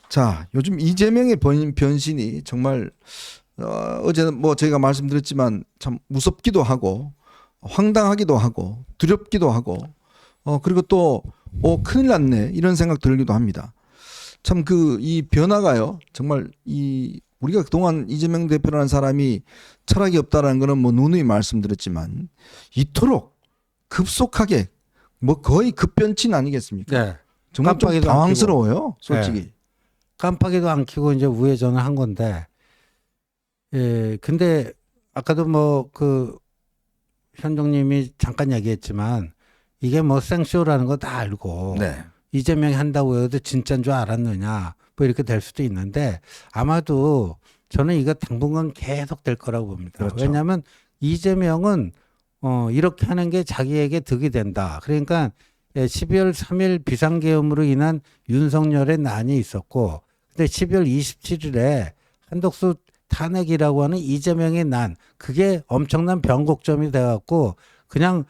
자, 요즘 이재명의 변신이 정말 어제 뭐 저희가 말씀드렸지만 참 무섭기도 하고 황당하기도 하고 두렵기도 하고 그리고 또 큰일 났네 이런 생각 들기도 합니다. 참 이 변화가요 정말 이 우리가 그동안 이재명 대표라는 사람이 철학이 없다라는 거는 뭐 누누이 말씀드렸지만 이토록 급속하게 뭐 거의 급변신 아니겠습니까? 네. 정말 좀 깜빡이도 안 당황스러워요, 솔직히. 네. 깜빡이도 안 켜고 이제 우회전을 한 건데, 근데 아까도 뭐 현종님이 잠깐 얘기했지만 이게 뭐 생쇼라는 거 다 알고 네. 이재명이 한다고 해도 진짜인 줄 알았느냐 뭐 이렇게 될 수도 있는데 아마도 저는 이거 당분간 계속 될 거라고 봅니다. 그렇죠. 왜냐하면 이재명은 이렇게 하는 게 자기에게 득이 된다. 그러니까 12월 3일 비상계엄으로 인한 윤석열의 난이 있었고 근데 12월 27일에 한덕수 탄핵이라고 하는 이재명의 난 그게 엄청난 변곡점이 돼갖고 그냥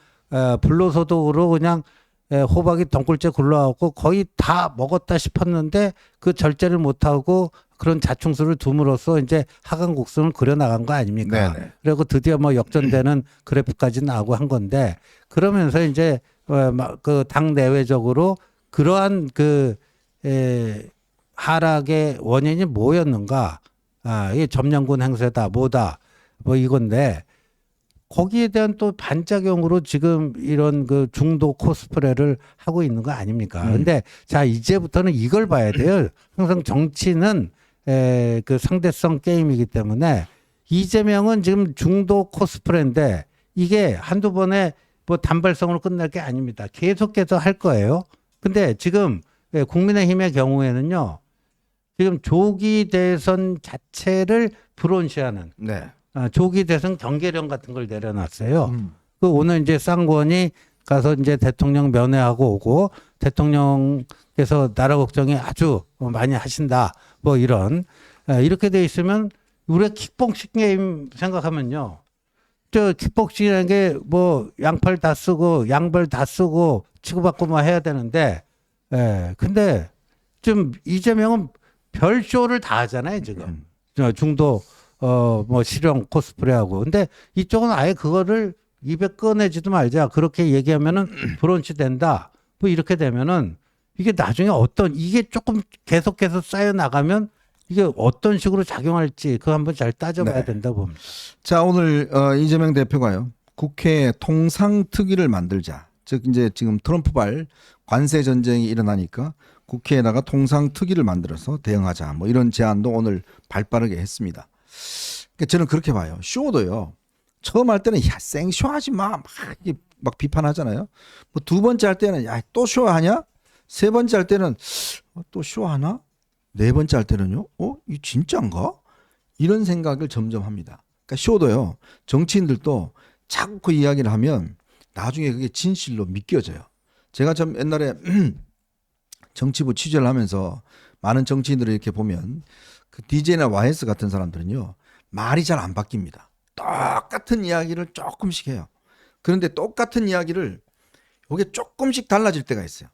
불로소득으로 그냥 호박이 덩굴째 굴러가고 거의 다 먹었다 싶었는데 그 절제를 못하고 그런 자충수를 둠으로써 이제 하강국선을 그려나간 거 아닙니까? 네네. 그리고 드디어 뭐 역전되는 그래프까지 나오고 한 건데 그러면서 이제 그 당 내외적으로 그러한 하락의 원인이 뭐였는가? 이게 점령군 행세다, 뭐다, 뭐 이건데 거기에 대한 또 반작용으로 지금 이런 중도 코스프레를 하고 있는 거 아닙니까? 근데 자, 이제부터는 이걸 봐야 돼요. 항상 정치는 상대성 게임이기 때문에 이재명은 지금 중도 코스프레인데 이게 한두 번에 뭐 단발성으로 끝날 게 아닙니다. 계속해서 할 거예요. 근데 지금 국민의힘의 경우에는요. 지금 조기 대선 자체를 불온시하는 네. 조기 대선 경계령 같은 걸 내려놨어요. 오늘 이제 쌍권이 가서 이제 대통령 면회하고 오고 대통령께서 나라 걱정이 아주 많이 하신다. 뭐 이렇게 돼 있으면 우리가 킥복싱 게임 생각하면요. 저 킥복싱이라는 게 뭐 양팔 다 쓰고 양발 다 쓰고 치고받고 뭐 해야 되는데 근데 좀 이재명은 별쇼를 다 하잖아요, 지금. 중도 뭐 실형 코스프레하고. 근데 이쪽은 아예 그거를 입에 꺼내지도 말자. 그렇게 얘기하면은 브런치 된다. 뭐 이렇게 되면은 이게 나중에 이게 조금 계속해서 쌓여 나가면 이게 어떤 식으로 작용할지 그거 한번 잘 따져봐야 된다고 봅니다. 자, 오늘 이재명 대표가요. 국회에 통상특위를 만들자. 즉 이제 지금 트럼프발 관세 전쟁이 일어나니까 국회에다가 통상특위를 만들어서 대응하자. 뭐 이런 제안도 오늘 발빠르게 했습니다. 그러니까 저는 그렇게 봐요. 쇼도요. 처음 할 때는 야, 생쇼하지 마. 막 비판하잖아요. 뭐 두 번째 할 때는 야, 또 쇼하냐? 세 번째 할 때는 또 쇼하나? 네 번째 할 때는요. 이 진짜인가? 이런 생각을 점점 합니다. 그러니까 쇼도요. 정치인들도 자꾸 이야기를 하면 나중에 그게 진실로 믿겨져요. 제가 참 옛날에 정치부 취재를 하면서 많은 정치인들을 이렇게 보면 그 DJ나 YS 같은 사람들은요. 말이 잘 안 바뀝니다. 똑같은 이야기를 조금씩 해요. 그런데 똑같은 이야기를 이게 조금씩 달라질 때가 있어요.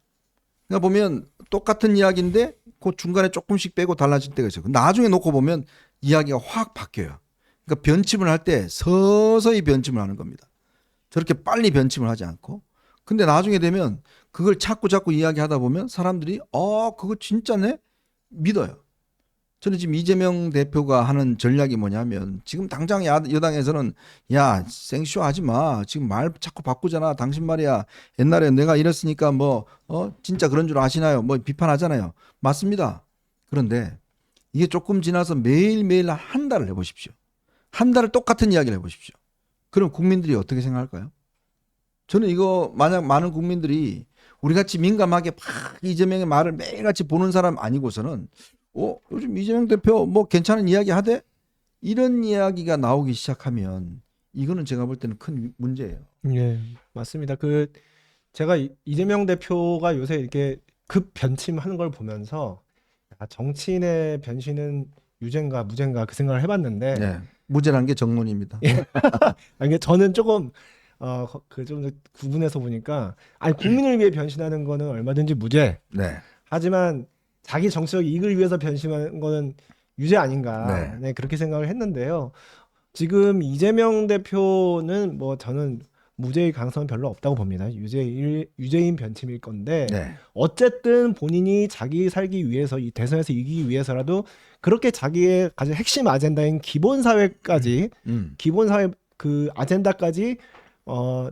그러니까 보면 똑같은 이야기인데 그 중간에 조금씩 빼고 달라질 때가 있어요. 나중에 놓고 보면 이야기가 확 바뀌어요. 그러니까 변침을 할 때 서서히 변침을 하는 겁니다. 저렇게 빨리 변침을 하지 않고. 근데 나중에 되면 그걸 자꾸 이야기하다 보면 사람들이 그거 진짜네? 믿어요. 저는 지금 이재명 대표가 하는 전략이 뭐냐면 지금 당장 여당에서는 야, 생쇼 하지 마. 지금 말 자꾸 바꾸잖아. 당신 말이야. 옛날에 내가 이랬으니까 뭐 진짜 그런 줄 아시나요? 뭐 비판하잖아요. 맞습니다. 그런데 이게 조금 지나서 매일매일 한 달을 해보십시오. 한 달을 똑같은 이야기를 해보십시오. 그럼 국민들이 어떻게 생각할까요? 저는 이거 만약 많은 국민들이 우리같이 민감하게 막 이재명의 말을 매일같이 보는 사람 아니고서는 요즘 이재명 대표 뭐 괜찮은 이야기 하대? 이런 이야기가 나오기 시작하면 이거는 제가 볼 때는 큰 문제예요. 예, 맞습니다. 제가 이재명 대표가 요새 이렇게 급 변침하는 걸 보면서 정치인의 변신은 유죄인가 무죄인가 그 생각을 해봤는데 네. 무죄라는 게 정론입니다. 이게 저는 조금 좀 구분해서 보니까 국민을 위해 변신하는 거는 얼마든지 무죄. 네. 하지만 자기 정치적 이익을 위해서 변심하는 거는 유죄 아닌가. 네. 네, 그렇게 생각을 했는데요. 지금 이재명 대표는 뭐 저는 무죄의 가능성은 별로 없다고 봅니다. 유죄인 변침일 건데 네. 어쨌든 본인이 자기 살기 위해서 이 대선에서 이기기 위해서라도 그렇게 자기의 가장 핵심 아젠다인 기본 사회까지 기본 사회 그 아젠다까지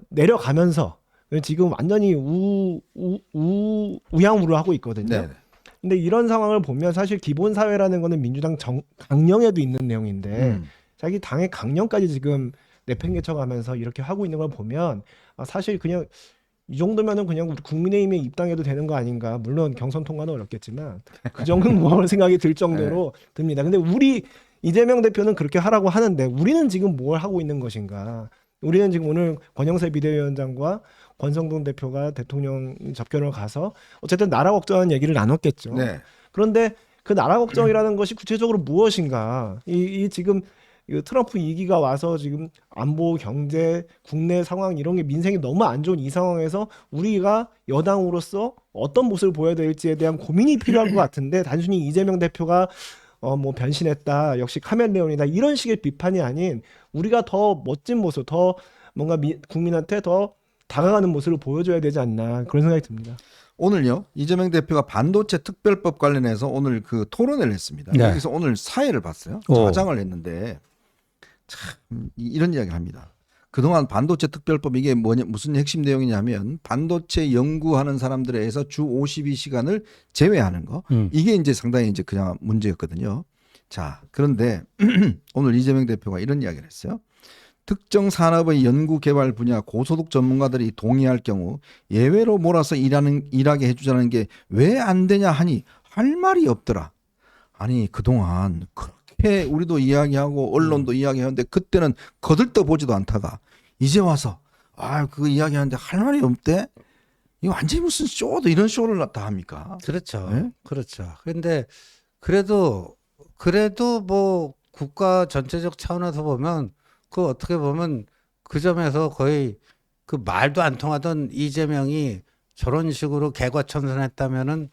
내려가면서 지금 완전히 우양우를 하고 있거든요. 네. 근데 이런 상황을 보면 사실 기본 사회라는 거는 민주당 강령에도 있는 내용인데 자기 당의 강령까지 지금 내팽개쳐가면서 이렇게 하고 있는 걸 보면 사실 그냥 이 정도면은 그냥 우리 국민의힘에 입당해도 되는 거 아닌가. 물론 경선 통과는 어렵겠지만 그 정도는 뭐 생각이 들 정도로 듭니다. 근데 우리 이재명 대표는 그렇게 하라고 하는데 우리는 지금 뭘 하고 있는 것인가. 우리는 지금 오늘 권영세 비대위원장과 권성동 대표가 대통령 접견을 가서 어쨌든 나라 걱정하는 얘기를 나눴겠죠. 네. 그런데 그 나라 걱정이라는 것이 구체적으로 무엇인가? 이 지금 이 트럼프 2기가 와서 지금 안보, 경제, 국내 상황 이런 게 민생이 너무 안 좋은 이 상황에서 우리가 여당으로서 어떤 모습을 보여야 될지에 대한 고민이 필요한 것 같은데 단순히 이재명 대표가 뭐 변신했다, 역시 카멜레온이다 이런 식의 비판이 아닌 우리가 더 멋진 모습, 더 뭔가 국민한테 더 다가가는 모습을 보여줘야 되지 않나 그런 생각이 듭니다. 오늘요 이재명 대표가 반도체 특별법 관련해서 오늘 그 토론회를 했습니다. 네. 여기서 오늘 사회를 봤어요. 오. 자장을 했는데 참 이런 이야기를 합니다. 그동안 반도체 특별법 이게 무슨 핵심 내용이냐면 반도체 연구하는 사람들에 의해서 주 52시간을 제외하는 거 이게 이제 상당히 이제 그냥 문제였거든요. 자 그런데 오늘 이재명 대표가 이런 이야기를 했어요. 특정 산업의 연구 개발 분야 고소득 전문가들이 동의할 경우 예외로 몰아서 일하게 해주자는 게 왜 안 되냐 하니 할 말이 없더라. 아니 그동안 그렇게 우리도 이야기하고 언론도 이야기하는데 그때는 거들떠 보지도 않다가 이제 와서 그 이야기하는데 할 말이 없대. 이거 완전히 무슨 쇼도 이런 쇼를 다 합니까? 그렇죠. 네? 그렇죠. 그런데 그래도 뭐 국가 전체적 차원에서 보면 그 어떻게 보면 그 점에서 거의 그 말도 안 통하던 이재명이 저런 식으로 개과천선했다면은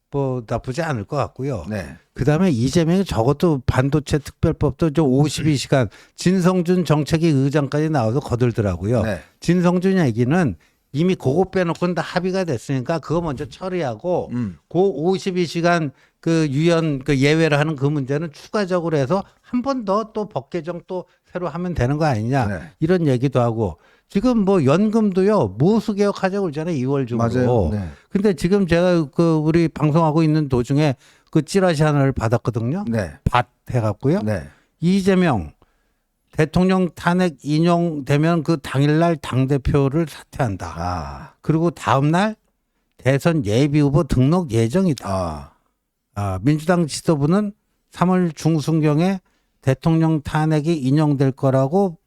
뭐 나쁘지 않을 것 같고요. 네. 그다음에 이재명이 적어도 반도체 특별법도 좀 52시간 진성준 정책위 의장까지 나와서 거들더라고요. 네. 진성준 얘기는 이미 그거 빼놓고는 다 합의가 됐으니까 그거 먼저 처리하고 그 52시간 그 유연 그 예외를 하는 그 문제는 추가적으로 해서 한 번 더 또 법 개정 또 새로 하면 되는 거 아니냐 네. 이런 얘기도 하고 지금 뭐 연금도요 모수 개혁하자고 그러잖아요 2월 중으로. 맞아요. 네. 근데 지금 제가 그 우리 방송하고 있는 도중에 그 찌라시 하나를 받았거든요. 네. 밭 해갖고요. 네. 이재명 대통령 탄핵 인용되면 그 당일날 당대표를 사퇴한다. 아. 그리고 다음날 대선 예비후보 등록 예정이다. 민주당 지도부는 3월 중순경에 대통령 탄핵이 인용될 거라고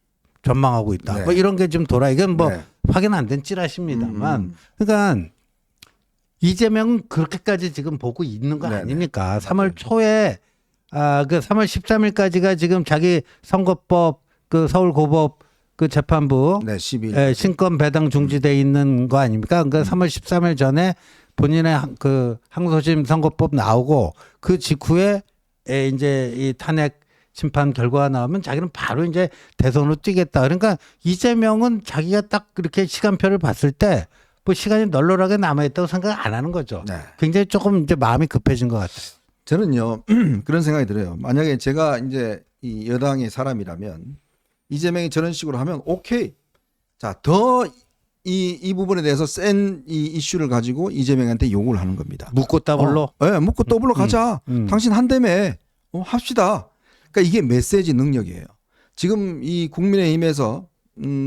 전망하고 있다. 네. 뭐 이런 게 좀 돌아. 이건 뭐 네. 확인 안 된 찌라시입니다만. 그러니까 이재명은 그렇게까지 지금 보고 있는 거 네네. 아닙니까? 3월 초에 그 3월 13일까지가 지금 자기 선거법 그 서울고법 그 재판부 네. 12일. 신권 배당 중지돼 있는 거 아닙니까? 그러니까 3월 13일 전에 본인의 그 항소심 선거법 나오고 그 직후에 이제 이 탄핵 심판 결과가 나오면 자기는 바로 이제 대선으로 뛰겠다. 그러니까 이재명은 자기가 딱 그렇게 시간표를 봤을 때 뭐 시간이 널널하게 남아있다고 생각 안 하는 거죠. 네. 굉장히 조금 이제 마음이 급해진 것 같아요. 저는요 그런 생각이 들어요. 만약에 제가 이제 이 여당의 사람이라면 이재명이 저런 식으로 하면 오케이. 자, 더 이 부분에 대해서 센 이 이슈를 가지고 이재명한테 욕을 하는 겁니다. 묻고 따블로. 네, 묻고 더블로 가자. 당신 한다며 합시다. 그러니까 이게 메시지 능력이에요. 지금 이 국민의힘에서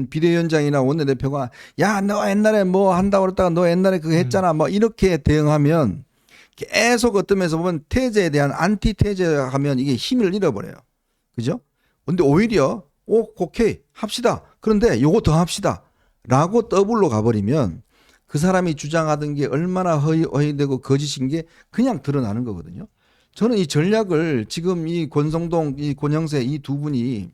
비대위원장이나 원내대표가 야, 너 옛날에 뭐 한다고 그랬다가 너 옛날에 그거 했잖아. 뭐 이렇게 대응하면 계속 어떤 면에서 보면 태제에 대한 안티 태제 하면 이게 힘을 잃어버려요. 그죠? 근데 오히려 오케이 합시다. 그런데 요거 더 합시다. 라고 더블로 가버리면 그 사람이 주장하던 게 얼마나 허위되고 거짓인 게 그냥 드러나는 거거든요. 저는 이 전략을 지금 이 권성동, 이 권영세 이 두 분이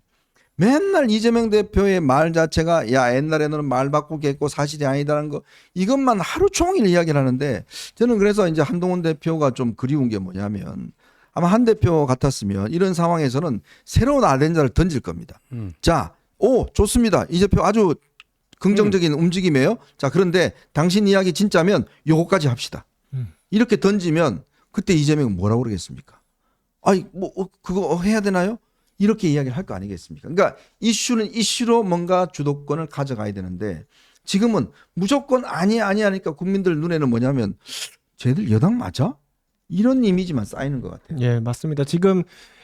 맨날 이재명 대표의 말 자체가 야 옛날에는 말 바꾸기 했고 사실이 아니다라는 거 이것만 하루 종일 이야기를 하는데 저는 그래서 이제 한동훈 대표가 좀 그리운 게 뭐냐면 아마 한 대표 같았으면 이런 상황에서는 새로운 아젠다를 던질 겁니다. 자, 오 좋습니다. 이 대표 아주 긍정적인 움직임이에요. 자 그런데 당신 이야기 진짜면 요거까지 합시다. 이렇게 던지면 그때 이재명은 뭐라고 그러겠습니까? 아니 뭐 그거 해야 되나요? 이렇게 이야기를 할 거 아니겠습니까? 그러니까 이슈는 이슈로 뭔가 주도권을 가져가야 되는데 지금은 무조건 아니야 하니까 국민들 눈에는 뭐냐면 쟤들 여당 맞아? 이런 이미지만 쌓이는 것 같아요. 예, 맞습니다. 지금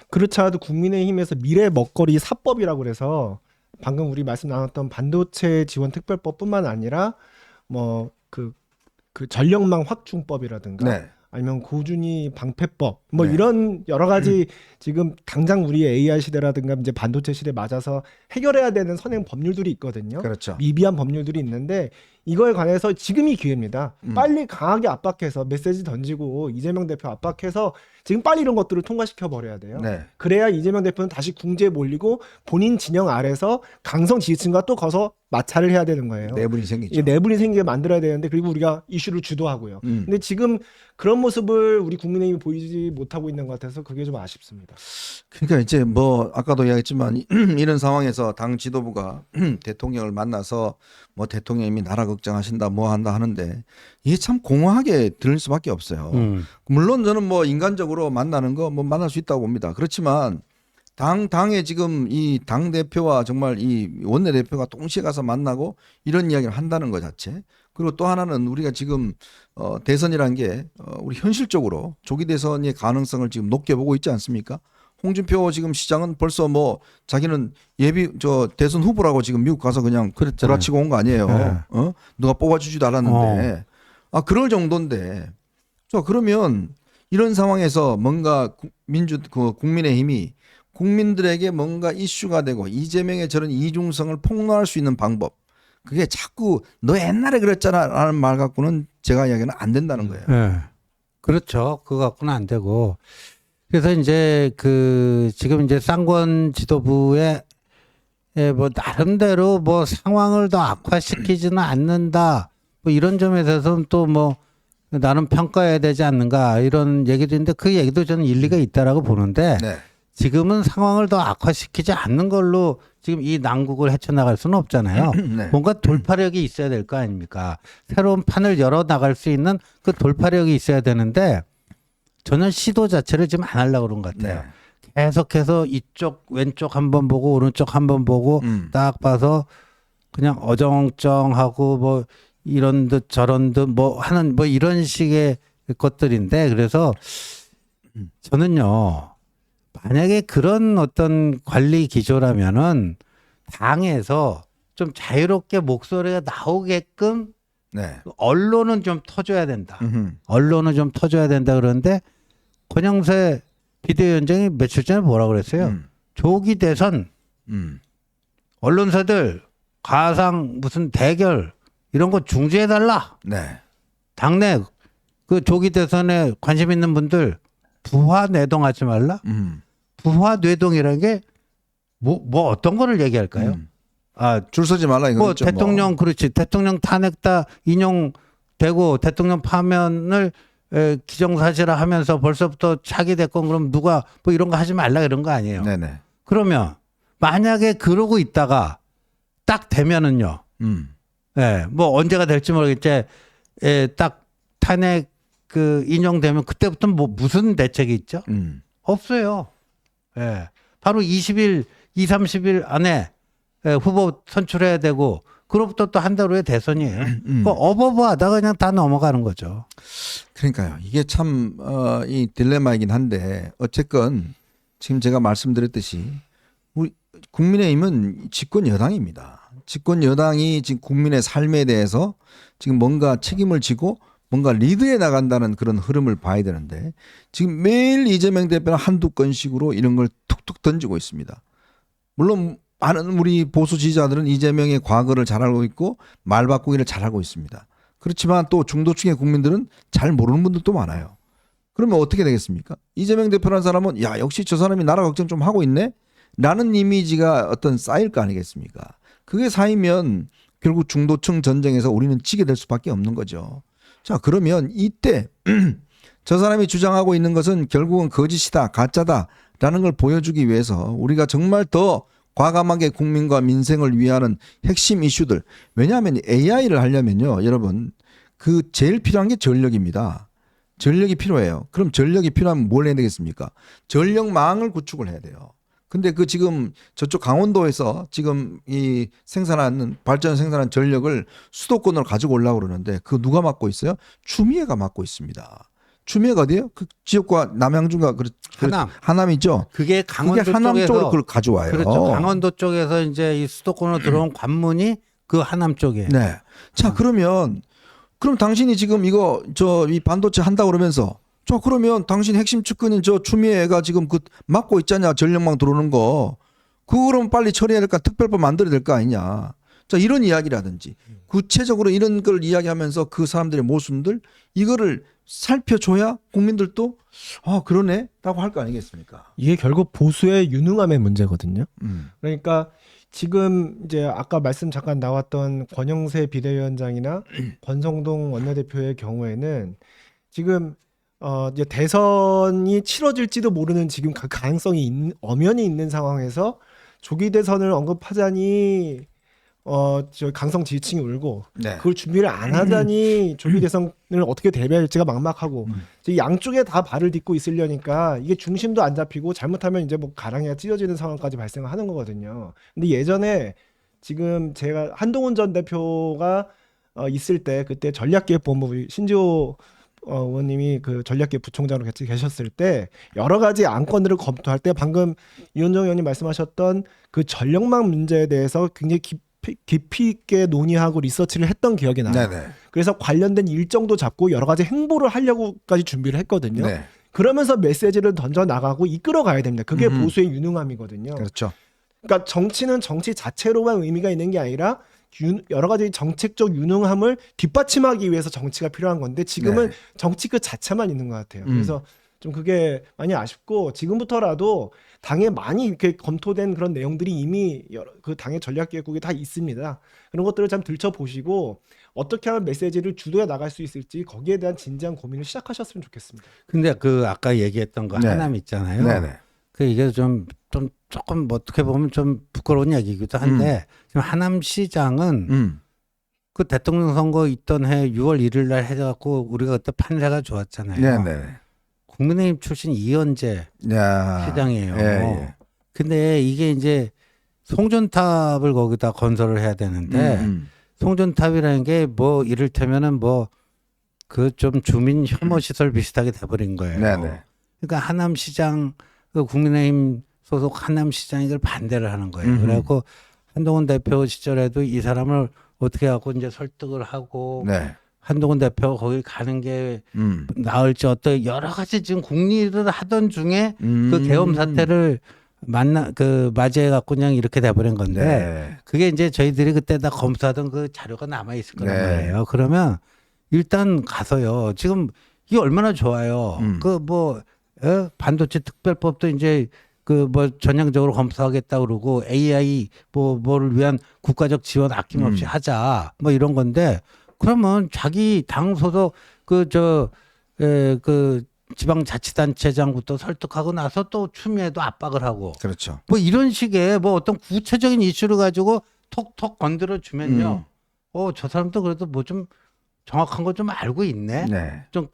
그렇지 않아도 국민의힘에서 미래 먹거리 사법이라고 그래서 방금 우리 말씀 나눴던 반도체 지원 특별법뿐만 아니라 뭐 그 전력망 확충법이라든가 네. 아니면 고준위 방패법 뭐 네. 이런 여러 가지 지금 당장 우리의 AI 시대라든가 이제 반도체 시대 맞아서 해결해야 되는 선행 법률들이 있거든요. 그렇죠. 미비한 법률들이 있는데 이거에 관해서 지금이 기회입니다. 빨리 강하게 압박해서 메시지 던지고 이재명 대표 압박해서 지금 빨리 이런 것들을 통과시켜 버려야 돼요. 네. 그래야 이재명 대표는 다시 궁지에 몰리고 본인 진영 아래서 강성 지지층과 또 거서 마찰을 해야 되는 거예요. 내분이 생기죠. 이게 내분이 생기게 만들어야 되는데 그리고 우리가 이슈를 주도하고요. 근데 지금 그런 모습을 우리 국민의힘이 보이지 못하고 있는 것 같아서 그게 좀 아쉽습니다. 그러니까 이제 뭐 아까도 이야기했지만 이런 상황에서 당 지도부가 대통령을 만나서 뭐 대통령님이 나라 걱정하신다 뭐 한다 하는데 이게 참 공허하게 들릴 수밖에 없어요. 물론 저는 뭐 인간적으로 만나는 거 뭐 만날 수 있다고 봅니다. 그렇지만 당에 지금 이 당 대표와 정말 이 원내 대표가 동시에 가서 만나고 이런 이야기를 한다는 것 자체. 그리고 또 하나는 우리가 지금 대선이라는 게 우리 현실적으로 조기 대선의 가능성을 지금 높게 보고 있지 않습니까? 홍준표 지금 시장은 벌써 뭐 자기는 대선 후보라고 지금 미국 가서 그냥 돌아치고 온 거 아니에요. 네. 누가 뽑아주지도 않았는데. 그럴 정도인데. 자, 그러면 이런 상황에서 뭔가 국민의힘이 국민들에게 뭔가 이슈가 되고 이재명의 저런 이중성을 폭로할 수 있는 방법. 그게 자꾸 너 옛날에 그랬잖아 라는 말 갖고는 제가 이야기는 안 된다는 거예요. 네. 그렇죠. 그거 갖고는 안 되고. 그래서 이제 지금 이제 쌍권 지도부의 뭐 나름대로 뭐 상황을 더 악화시키지는 않는다. 뭐 이런 점에 대해서는 또 뭐 나름 평가해야 되지 않는가 이런 얘기도 있는데 그 얘기도 저는 일리가 있다라고 보는데 네. 지금은 상황을 더 악화시키지 않는 걸로 지금 이 난국을 헤쳐나갈 수는 없잖아요. 네. 뭔가 돌파력이 있어야 될 거 아닙니까? 새로운 판을 열어 나갈 수 있는 그 돌파력이 있어야 되는데 저는 시도 자체를 지금 안 하려고 그런 것 같아요. 네. 계속해서 이쪽 왼쪽 한번 보고 오른쪽 한번 보고 딱 봐서 그냥 어정쩡하고 뭐 이런 듯 저런 듯 뭐 하는 뭐 이런 식의 것들인데 그래서 저는요 만약에 그런 어떤 관리 기조라면은 당에서 좀 자유롭게 목소리가 나오게끔 네. 언론은 좀 터줘야 된다. 음흠. 언론은 좀 터줘야 된다 그러는데 권영세 비대위원장이 며칠 전에 뭐라 그랬어요? 조기 대선 언론사들 가상 무슨 대결 이런 거 중지해달라. 네. 당내 그 조기 대선에 관심 있는 분들 부화 뇌동하지 말라. 부화 뇌동이라는 게 뭐 어떤 거를 얘기할까요? 줄 서지 말라 뭐 이거죠. 대통령 그렇지 대통령 탄핵 다 인용되고 대통령 파면을 기정사실화하면서 벌써부터 차기 대권 그럼 누가 뭐 이런 거 하지 말라 이런 거 아니에요. 네네. 그러면 만약에 그러고 있다가 딱 되면은요. 뭐 언제가 될지 모르겠지. 딱 탄핵 인용되면 그때부터 뭐 무슨 대책이 있죠? 없어요. 바로 20일, 30일 안에 후보 선출해야 되고 그로부터 또 한 달 후에 대선이에요. 어버버하다가 그냥 다 넘어가는 거죠. 그러니까요. 이게 참 이 딜레마이긴 한데 어쨌건 지금 제가 말씀드렸듯이 우리 국민의힘은 집권 여당입니다. 집권 여당이 지금 국민의 삶에 대해서 지금 뭔가 책임을 지고 뭔가 리드해 나간다는 그런 흐름을 봐야 되는데 지금 매일 이재명 대표는 한두 건씩으로 이런 걸 툭툭 던지고 있습니다. 물론 많은 우리 보수 지지자들은 이재명의 과거를 잘 알고 있고 말 바꾸기를 잘 하고 있습니다. 그렇지만 또 중도층의 국민들은 잘 모르는 분들도 많아요. 그러면 어떻게 되겠습니까? 이재명 대표라는 사람은 야 역시 저 사람이 나라 걱정 좀 하고 있네. 라는 이미지가 어떤 쌓일 거 아니겠습니까? 그게 쌓이면 결국 중도층 전쟁에서 우리는 지게 될 수밖에 없는 거죠. 자, 그러면 이때 저 사람이 주장하고 있는 것은 결국은 거짓이다, 가짜다라는 걸 보여주기 위해서 우리가 정말 더 과감하게 국민과 민생을 위하는 핵심 이슈들. 왜냐하면 AI를 하려면요, 여러분, 그 제일 필요한 게 전력입니다. 전력이 필요해요. 그럼 전력이 필요하면 뭘 해야 되겠습니까? 전력망을 구축을 해야 돼요. 근데 그 지금 저쪽 강원도에서 지금 이 생산하는 발전 생산한 전력을 수도권으로 가지고 오려고 그러는데 그 누가 맡고 있어요? 추미애가 맡고 있습니다. 추미애가 어디예요? 그 지역과 남양주가 하남이죠. 그게 강원도 그게 하남 쪽에서 쪽으로 그걸 가져와요. 그렇죠. 강원도 쪽에서 이제 이 수도권으로 들어온 관문이 그 하남 쪽이에요. 네. 자, 그럼 당신이 지금 이거 이 반도체 한다 그러면서 그러면 당신 핵심 측근인 저 추미애가 지금 그 막고 있잖냐, 전력망 들어오는 거. 그거 그럼 빨리 처리해야 될까, 특별법 만들어야 될 거 아니냐. 자, 이런 이야기라든지 구체적으로 이런 걸 이야기하면서 그 사람들의 모순들 이거를 살펴줘야 국민들도 그러네 라고 할 거 아니겠습니까? 이게 결국 보수의 유능함의 문제거든요. 그러니까 지금 이제 아까 말씀 잠깐 나왔던 권영세 비대위원장이나 권성동 원내대표의 경우에는 지금 이제 대선이 치러질지도 모르는 지금 그 가능성이 엄연히 있는 상황에서 조기 대선을 언급하자니 저 강성 지지층이 울고 네. 그걸 준비를 안 하자니 조기 대선을 어떻게 대비할지가 막막하고 이제 양쪽에 다 발을 딛고 있으려니까 이게 중심도 안 잡히고 잘못하면 이제 뭐 가랑이가 찢어지는 상황까지 발생하는 거거든요. 근데 예전에 지금 제가 한동훈 전 대표가 있을 때 그때 전략기획본부 신지호 의원님이 그 전략기획 부총장으로 같이 계셨을 때 여러 가지 안건들을 검토할 때 방금 이현정 의원님 말씀하셨던 그 전력망 문제에 대해서 굉장히 깊이 있게 논의하고 리서치를 했던 기억이 나요. 네네. 그래서 관련된 일정도 잡고 여러 가지 행보를 하려고까지 준비를 했거든요. 네. 그러면서 메시지를 던져 나가고 이끌어 가야 됩니다. 그게 보수의 유능함이거든요. 그렇죠. 그러니까 정치는 정치 자체로만 의미가 있는 게 아니라 여러 가지 정책적 유능함을 뒷받침하기 위해서 정치가 필요한 건데 지금은 네. 정치 그 자체만 있는 것 같아요. 그래서 좀 그게 많이 아쉽고 지금부터라도 당에 많이 이렇게 검토된 그런 내용들이 이미 그 당의 전략기획국에 다 있습니다. 그런 것들을 좀 들춰보시고 어떻게 하면 메시지를 주도해 나갈 수 있을지 거기에 대한 진지한 고민을 시작하셨으면 좋겠습니다. 근데 그 아까 얘기했던 거 네. 하남 있잖아요. 네네. 그 이게 조금 뭐 어떻게 보면 좀 부끄러운 얘기이기도 한데 지금 하남시장은 그 대통령 선거 있던 해 6월 1일 날 해갖고 우리가 그때 판세가 좋았잖아요. 네네. 국민의힘 출신 이현재 시장이에요. 예. 근데 이게 이제 송전탑을 거기다 건설을 해야 되는데 송전탑이라는 게 뭐 이를테면은 뭐 그 좀 주민 혐오 시설 비슷하게 돼버린 거예요. 네네. 그러니까 하남시장 그 국민의힘 소속 하남시장이 이걸 반대를 하는 거예요. 그래갖고 한동훈 대표 시절에도 이 사람을 어떻게 하고 이제 설득을 하고 네. 한동훈 대표가 거기 가는 게 나을지 어떤 여러 가지 지금 국리를 하던 중에 그 계엄 사태를 맞이해 갖고 그냥 이렇게 돼버린 건데 네. 그게 이제 저희들이 그때 다 검수하던 그 자료가 남아 있을 거란 네. 말이에요. 그러면 일단 가서요. 지금 이게 얼마나 좋아요. 그 뭐 반도체 특별법도 이제 그 뭐 전향적으로 검토하겠다 그러고 AI 뭐를 위한 국가적 지원 아낌없이 하자 뭐 이런 건데 그러면 자기 당 소속 그 지방자치단체장부터 설득하고 나서 또 추미애도 압박을 하고 그렇죠. 뭐 이런 식의 뭐 어떤 구체적인 이슈를 가지고 톡톡 건드려 주면요. 저 사람도 그래도 뭐 좀 정확한 거 좀 알고 있네. 네. 좀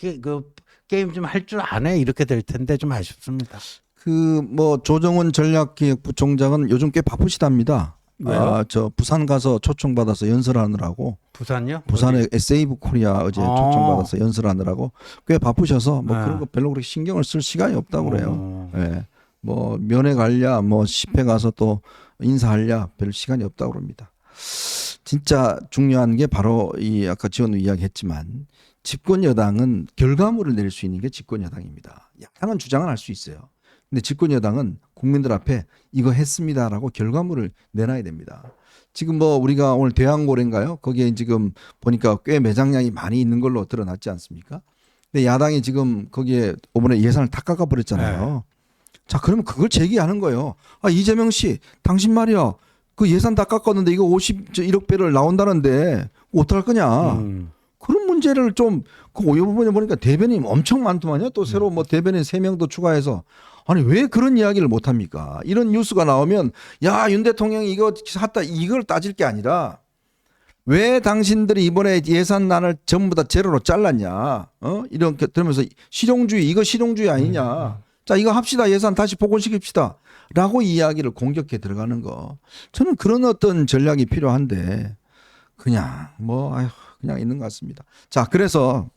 게임 좀 할 줄 아네 이렇게 될 텐데 좀 아쉽습니다. 그 뭐 조정훈 전략기획부총장은 요즘 꽤 바쁘시답니다. 왜요? 저 부산 가서 초청받아서 연설하느라고 부산요? 부산에 세이브 코리아 어제 초청받아서 연설하느라고 꽤 바쁘셔서 뭐 네. 그런 거 별로 그렇게 신경을 쓸 시간이 없다고 그래요. 예. 뭐 면회 갈랴 뭐 집회 가서 또 인사할랴 별 시간이 없다고 그럽니다. 진짜 중요한 게 바로 이 아까 지원도 이야기했지만 집권 여당은 결과물을 낼 수 있는 게 집권 여당입니다. 야당은 주장을 할 수 있어요. 근데 집권 여당은 국민들 앞에 이거 했습니다라고 결과물을 내놔야 됩니다. 지금 뭐 우리가 오늘 대왕고래인가요? 거기에 지금 보니까 꽤 매장량이 많이 있는 걸로 드러났지 않습니까? 근데 야당이 지금 거기에 이번에 예산을 다 깎아버렸잖아요. 자, 그러면 그걸 제기하는 거예요. 아, 이재명 씨, 당신 말이야. 그 예산 다 깎았는데 이거 51억 배를 나온다는데 어떡할 거냐. 그런 문제를 좀, 그 오요부분에 보니까 대변인 엄청 많더만요. 또 새로 뭐 대변인 3명 더 추가해서. 아니, 왜 그런 이야기를 못 합니까? 이런 뉴스가 나오면, 야, 윤 대통령이 이거 샀다, 이걸 따질 게 아니라, 왜 당신들이 이번에 예산안을 전부 다 제로로 잘랐냐? 이렇게 들으면서 실용주의, 이거 실용주의 아니냐? 자, 이거 합시다. 예산 다시 복원시킵시다. 라고 이야기를 공격해 들어가는 거. 저는 그런 어떤 전략이 필요한데, 그냥, 그냥 있는 것 같습니다. 자, 그래서,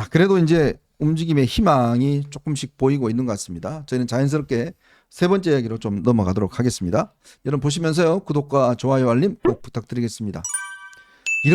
그래도 이제 움직임의 희망이 조금씩 보이고 있는 것 같습니다. 저희는 자연스럽게 세 번째 이야기로 좀 넘어가도록 하겠습니다. 여러분 보시면서요, 구독과 좋아요, 알림 꼭 부탁드리겠습니다.